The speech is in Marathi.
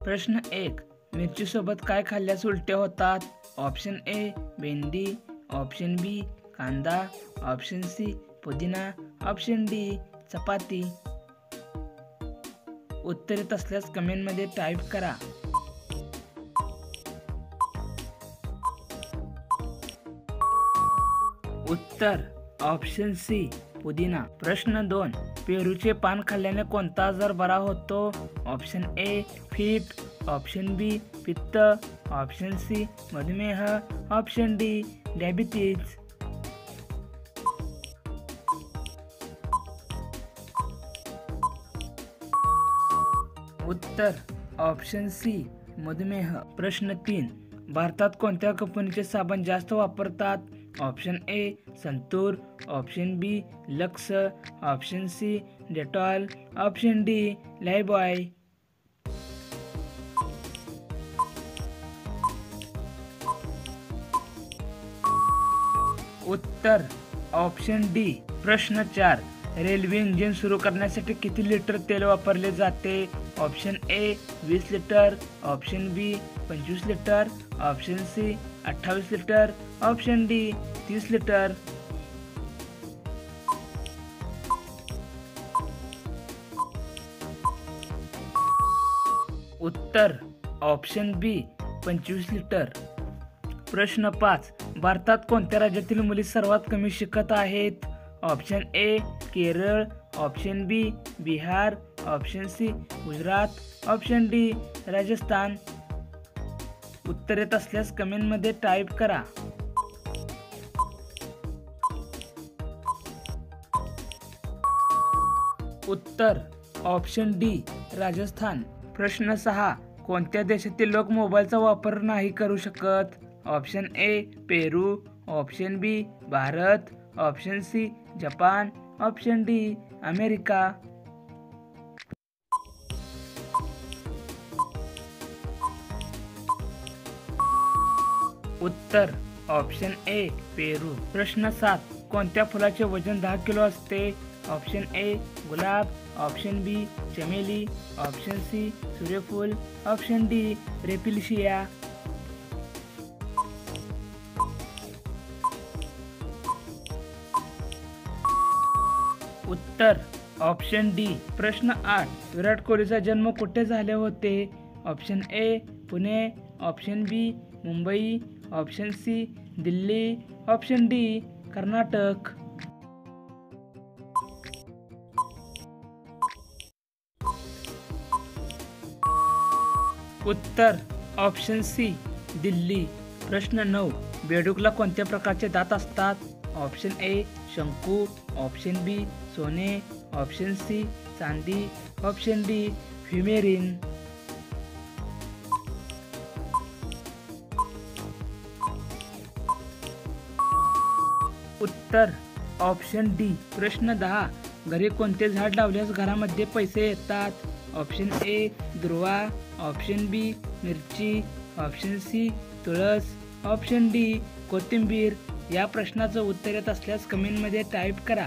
प्रश्न 1. मिरची सोबत काय खाल्ल्यास उलट्या होतात? ऑप्शन ए भेंडी, ऑप्शन बी कांदा, ऑप्शन सी पुदिना, ऑप्शन डी चपाती. उत्तर येत असल्यास कमेंटमध्ये टाईप करा. उत्तर ऑप्शन सी पुदिना. प्रश्न 2. पेरूचे पान खाल्ल्याने कोणता आजार बरा होतो? Option A fit, option B पित्त, ऑप्शन सी मधुमेह, ऑप्शन डी डायबिटीज. उत्तर ऑप्शन सी मधुमेह. प्रश्न 3. भारतात कोणत्या कंपनीचे साबण जास्त वापरतात? Option A Santoor, option B Lux, option C Dettol, option D Lifebuoy. उत्तर ऑप्शन डी. प्रश्न 4. रेल्वे इंजिन सुरू करण्यासाठी किती लिटर तेल वापरले जाते? Option A 20 litre, option B 25 litre, option C 28 litre, option D 30 litre. उत्तर ऑप्शन बी 25 लिटर. प्रश्न 5. भारतात कोणत्या राज्यातील मुली सर्वात कमी शिकत आहेत? Option A Kerala, option B Bihar, option C Gujarat, option D Rajasthan. उत्तर येत असल्यास कमेंटमध्ये टाईप करा. उत्तर ऑप्शन डी राजस्थान. प्रश्न 6. कोणत्या देशातील लोक मोबाईलचा वापर नाही करू शकत? Option A Peru, option B Bharat, option C Japan, option D America. उत्तर ऑप्शन ए पेरू. प्रश्न 7. कोणत्या फुलाचे वजन 10 किलो असते? ऑप्शन ए गुलाब, ऑप्शन बी चमेली, ऑप्शन सी सूर्यफूल, ऑप्शन डी रेपिल्शिया. उत्तर ऑप्शन डी. प्रश्न 8. विराट कोहलीचा जन्म कुठे झाले होते? Option A Pune, option B Mumbai, option C Delhi, option D Karnataka. उत्तर ऑप्शन सी दिल्ली. प्रश्न 9. बेडूकला कोणत्या प्रकारचे दात असतात? ऑप्शन ए शंकू, ऑप्शन बी सोने, ऑप्शन सी चांदी, ऑप्शन डी फ्युमेरिन. उत्तर ऑप्शन डी. प्रश्न 10. घरी कोणते झाड लावल्यास घरामध्ये पैसे येतात? ऑप्शन ए दुर्वा, ऑप्शन बी मिरची, ऑप्शन सी तुळस, ऑप्शन डी कोथिंबीर. या प्रश्नाचं उत्तर येत असल्यास कमेंटमध्ये टाईप करा.